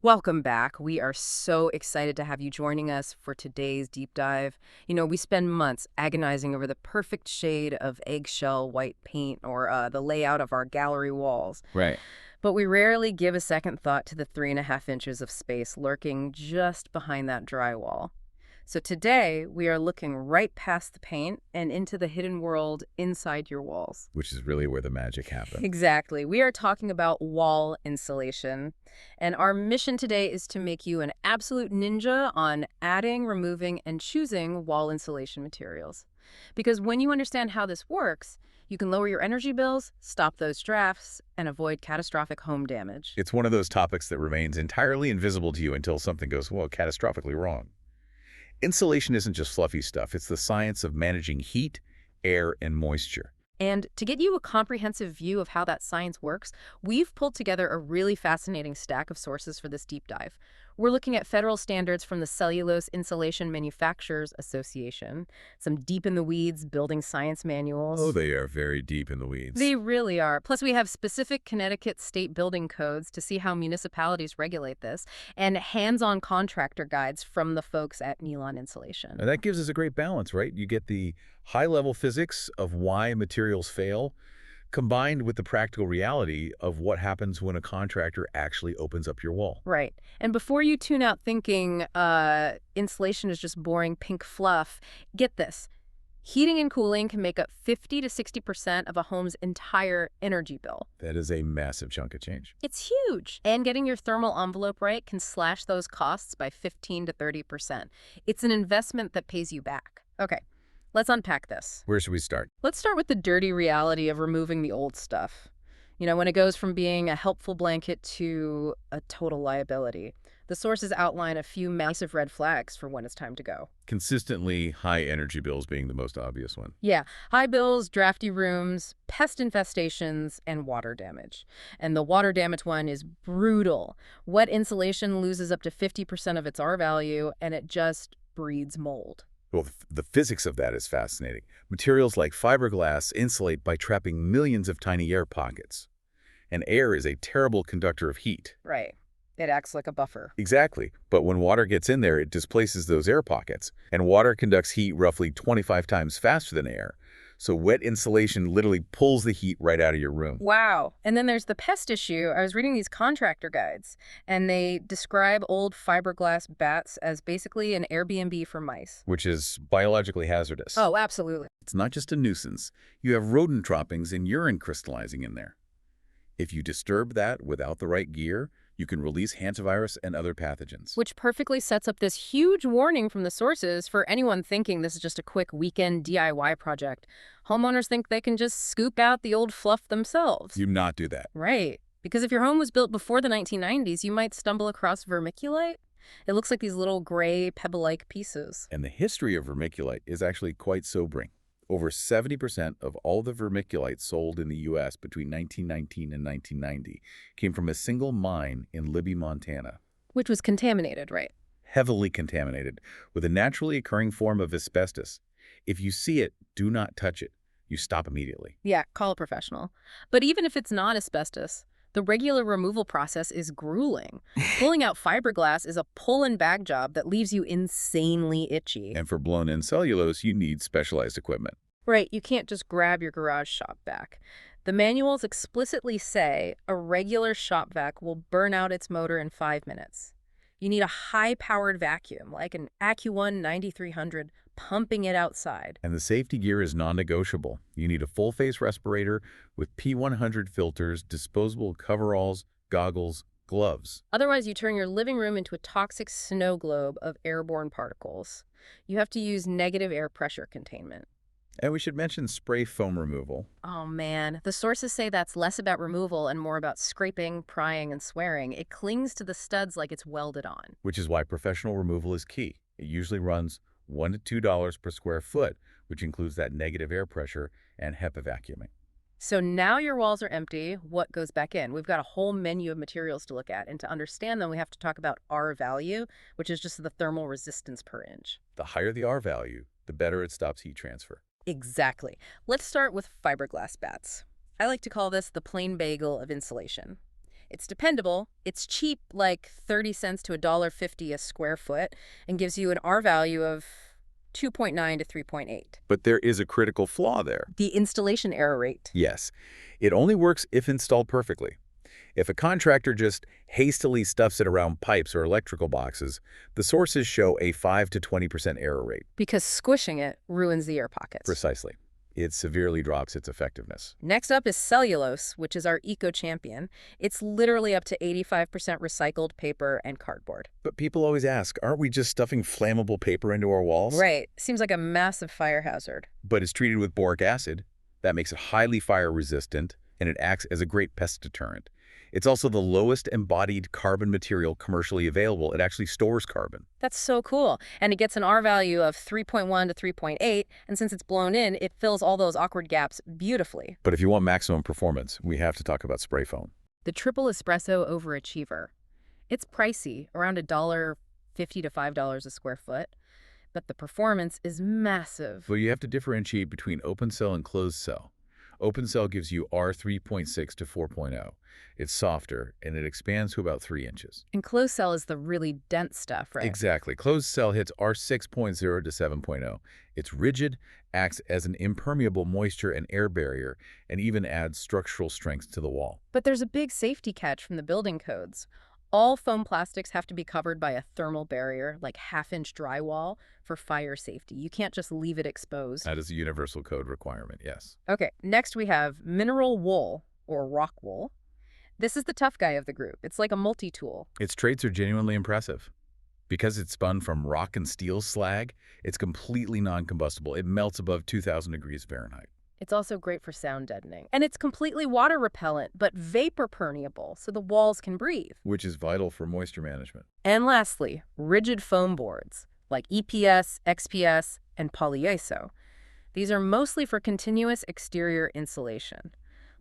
Welcome back. We are so excited to have you joining us for today's deep dive. We spend months agonizing over the perfect shade of eggshell white paint or the layout of our gallery walls. Right. But we rarely give a second thought to the 3.5 inches of space lurking just behind that drywall. So today, we are looking right past the paint and into the hidden world inside your walls. Which is really where the magic happens. Exactly. We are talking about wall insulation. And our mission today is to make you an absolute ninja on adding, removing, and choosing wall insulation materials. Because when you understand how this works, you can lower your energy bills, stop those drafts, and avoid catastrophic home damage. It's one of those topics that remains entirely invisible to you until something goes, well, catastrophically wrong. Insulation isn't just fluffy stuff. It's the science of managing heat, air, and moisture. And to get you a comprehensive view of how that science works, we've pulled together a really fascinating stack of sources for this deep dive. We're looking at federal standards from the Cellulose Insulation Manufacturers Association, some deep-in-the-weeds building science manuals. Oh, they are very deep in the weeds. They really are. Plus, we have specific Connecticut State Building Codes to see how municipalities regulate this, and hands-on contractor guides from the folks at Nylon Insulation. And that gives us a great balance, right? You get the high-level physics of why materials fail, combined with the practical reality of what happens when a contractor actually opens up your wall. Right. And before you tune out thinking insulation is just boring pink fluff, get this. Heating and cooling can make up 50 to 60% of a home's entire energy bill. That is a massive chunk of change. It's huge. And getting your thermal envelope right can slash those costs by 15 to 30%. It's an investment that pays you back. Okay, let's unpack this. Where should we start? Let's start with the dirty reality of removing the old stuff. When it goes from being a helpful blanket to a total liability. The sources outline a few massive red flags for when it's time to go. Consistently high energy bills being the most obvious one. Yeah, high bills, drafty rooms, pest infestations, and water damage. And the water damage one is brutal. Wet insulation loses up to 50% of its R value, and it just breeds mold. Well, the physics of that is fascinating. Materials like fiberglass insulate by trapping millions of tiny air pockets. And air is a terrible conductor of heat. Right. It acts like a buffer. Exactly. But when water gets in there, it displaces those air pockets. And water conducts heat roughly 25 times faster than air. So wet insulation literally pulls the heat right out of your room. Wow. And then there's the pest issue. I was reading these contractor guides, and they describe old fiberglass bats as basically an Airbnb for mice. Which is biologically hazardous. Oh, absolutely. It's not just a nuisance. You have rodent droppings and urine crystallizing in there. If you disturb that without the right gear, you can release hantavirus and other pathogens. Which perfectly sets up this huge warning from the sources for anyone thinking this is just a quick weekend DIY project. Homeowners think they can just scoop out the old fluff themselves. Do not do that. Right. Because if your home was built before the 1990s, you might stumble across vermiculite. It looks like these little gray pebble-like pieces. And the history of vermiculite is actually quite sobering. Over 70% of all the vermiculite sold in the U.S. between 1919 and 1990 came from a single mine in Libby, Montana. Which was contaminated, right? Heavily contaminated with a naturally occurring form of asbestos. If you see it, do not touch it. You stop immediately. Yeah, call a professional. But even if it's not asbestos, the regular removal process is grueling. Pulling out fiberglass is a pull-and-bag job that leaves you insanely itchy. And for blown-in cellulose, you need specialized equipment. Right, you can't just grab your garage shop vac. The manuals explicitly say a regular shop vac will burn out its motor in 5 minutes. You need a high-powered vacuum, like an AccuOne 9300, pumping it outside. And the safety gear is non-negotiable. You need a full-face respirator with P100 filters, disposable coveralls, goggles, gloves. Otherwise, you turn your living room into a toxic snow globe of airborne particles. You have to use negative air pressure containment. And we should mention spray foam removal. Oh man, the sources say that's less about removal and more about scraping, prying, and swearing. It clings to the studs like it's welded on. Which is why professional removal is key. It usually runs $1 to $2 per square foot, which includes that negative air pressure and HEPA vacuuming. So now your walls are empty. What goes back in? We've got a whole menu of materials to look at, and to understand them, we have to talk about R value, which is just the thermal resistance per inch. The higher the R value, the better it stops heat transfer. Exactly. Let's start with fiberglass bats. I like to call this the plain bagel of insulation. It's dependable, it's cheap, like 30 cents to $1.50 a square foot, and gives you an R value of 2.9 to 3.8. But there is a critical flaw there. The installation error rate. Yes, it only works if installed perfectly. If a contractor just hastily stuffs it around pipes or electrical boxes, the sources show a 5 to 20% error rate. Because squishing it ruins the air pockets. Precisely. It severely drops its effectiveness. Next up is Cellulose, which is our eco-champion. It's literally up to 85% recycled paper and cardboard. But people always ask, aren't we just stuffing flammable paper into our walls? Right. Seems like a massive fire hazard. But it's treated with boric acid. That makes it highly fire resistant, and it acts as a great pest deterrent. It's also the lowest embodied carbon material commercially available. It actually stores carbon. That's so cool. And it gets an R value of 3.1 to 3.8, and since it's blown in, it fills all those awkward gaps beautifully. But if you want maximum performance, we have to talk about spray foam. The triple espresso overachiever. It's pricey, around $1.50 to $5 a square foot, but the performance is massive. Well, you have to differentiate between open cell and closed cell. Open cell gives you R3.6 to 4.0. It's softer, and it expands to about 3 inches. And closed cell is the really dense stuff, right? Exactly. Closed cell hits R6.0 to 7.0. It's rigid, acts as an impermeable moisture and air barrier, and even adds structural strength to the wall. But there's a big safety catch from the building codes. All foam plastics have to be covered by a thermal barrier, like half-inch drywall, for fire safety. You can't just leave it exposed. That is a universal code requirement, yes. Okay, next we have mineral wool, or rock wool. This is the tough guy of the group. It's like a multi-tool. Its traits are genuinely impressive. Because it's spun from rock and steel slag, it's completely non-combustible. It melts above 2,000 degrees Fahrenheit. It's also great for sound deadening. And it's completely water repellent, but vapor permeable, so the walls can breathe. Which is vital for moisture management. And lastly, rigid foam boards, like EPS, XPS, and polyiso. These are mostly for continuous exterior insulation.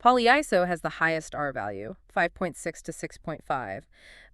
Polyiso has the highest R value, 5.6 to 6.5,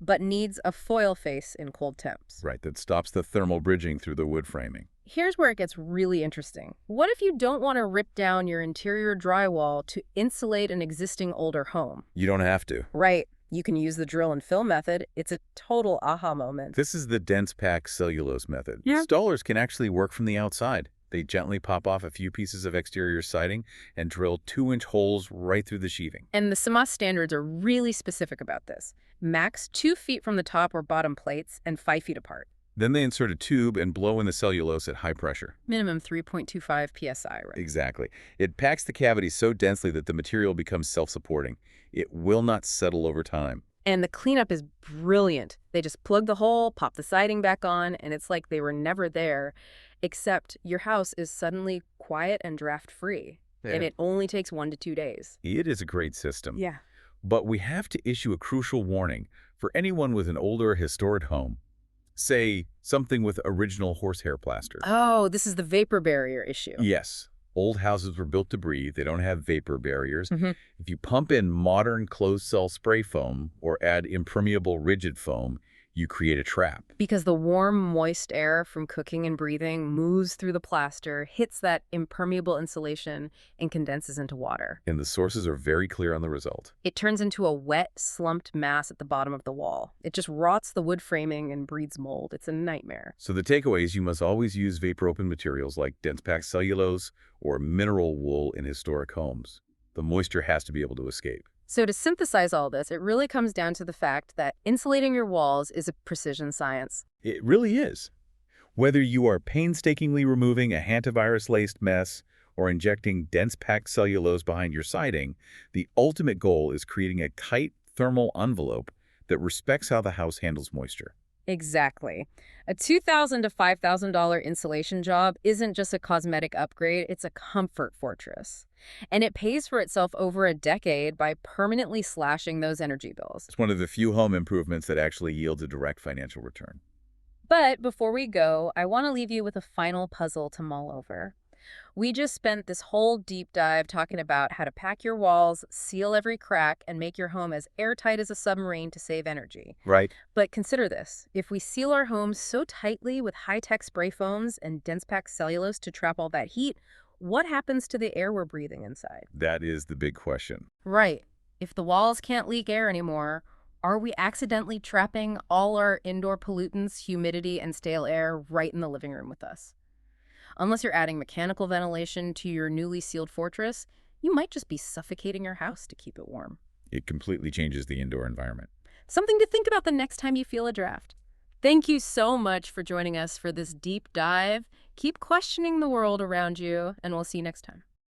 but needs a foil face in cold temps. Right, that stops the thermal bridging through the wood framing. Here's where it gets really interesting. What if you don't want to rip down your interior drywall to insulate an existing older home? You don't have to. Right. You can use the drill and fill method. It's a total aha moment. This is the dense pack cellulose method. Yeah. Installers can actually work from the outside. They gently pop off a few pieces of exterior siding and drill 2-inch holes right through the sheathing. And the SAMAS standards are really specific about this. Max 2 feet from the top or bottom plates and 5 feet apart. Then they insert a tube and blow in the cellulose at high pressure. Minimum 3.25 psi, right? Exactly. It packs the cavity so densely that the material becomes self-supporting. It will not settle over time. And the cleanup is brilliant. They just plug the hole, pop the siding back on, and it's like they were never there, except your house is suddenly quiet and draft-free. Yeah. And it only takes 1 to 2 days. It is a great system. Yeah. But we have to issue a crucial warning for anyone with an older, historic home. Say, something with original horsehair plaster. Oh, this is the vapor barrier issue. Yes. Old houses were built to breathe. They don't have vapor barriers. Mm-hmm. If you pump in modern closed-cell spray foam or add impermeable rigid foam, you create a trap. Because the warm, moist air from cooking and breathing moves through the plaster, hits that impermeable insulation, and condenses into water. And the sources are very clear on the result. It turns into a wet, slumped mass at the bottom of the wall. It just rots the wood framing and breeds mold. It's a nightmare. So the takeaway is you must always use vapor-open materials like dense pack cellulose or mineral wool in historic homes. The moisture has to be able to escape. So to synthesize all this, it really comes down to the fact that insulating your walls is a precision science. It really is. Whether you are painstakingly removing a hantavirus-laced mess or injecting dense packed cellulose behind your siding, the ultimate goal is creating a tight thermal envelope that respects how the house handles moisture. Exactly. A $2,000 to $5,000 insulation job isn't just a cosmetic upgrade, it's a comfort fortress. And it pays for itself over a decade by permanently slashing those energy bills. It's one of the few home improvements that actually yields a direct financial return. But before we go, I want to leave you with a final puzzle to mull over. We just spent this whole deep dive talking about how to pack your walls, seal every crack, and make your home as airtight as a submarine to save energy. Right. But consider this. If we seal our homes so tightly with high-tech spray foams and dense packed cellulose to trap all that heat, what happens to the air we're breathing inside? That is the big question. Right. If the walls can't leak air anymore, are we accidentally trapping all our indoor pollutants, humidity, and stale air right in the living room with us? Unless you're adding mechanical ventilation to your newly sealed fortress, you might just be suffocating your house to keep it warm. It completely changes the indoor environment. Something to think about the next time you feel a draft. Thank you so much for joining us for this deep dive. Keep questioning the world around you, and we'll see you next time.